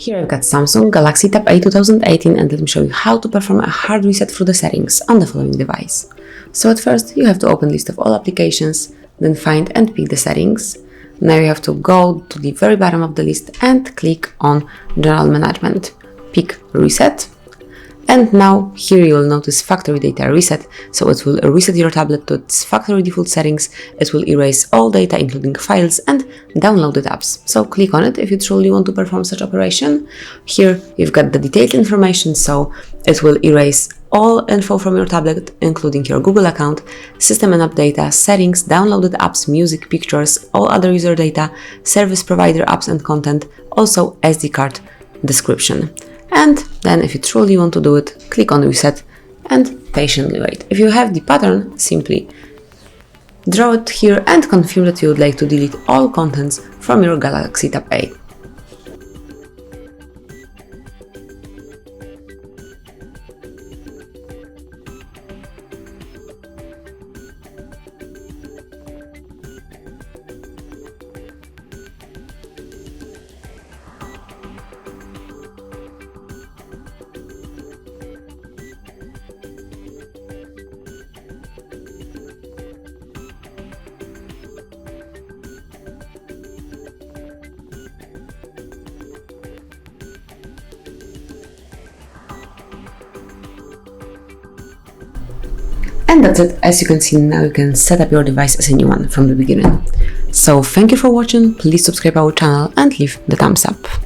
Here I've got Samsung Galaxy Tab A 2018 and let me show you how to perform a hard reset through the settings on the following device. So at first you have to open list of all applications, then find and pick the settings. Now you have to go to the very bottom of the list and click on General Management. Pick Reset. And now here you will notice Factory Data Reset, so it will reset your tablet to its factory default settings. It will erase all data including files and downloaded apps. So click on it if you truly want to perform such operation. Here you've got the detailed information, so it will erase all info from your tablet including your Google account, system and app data, settings, downloaded apps, music, pictures, all other user data, service provider apps and content, also SD card description. And then if you truly want to do it, click on Reset and patiently wait. If you have the pattern, simply draw it here and confirm that you would like to delete all contents from your Galaxy Tab A. And that's it. As you can see, now you can set up your device as a new one from the beginning. So thank you for watching, please subscribe our channel and leave the thumbs up.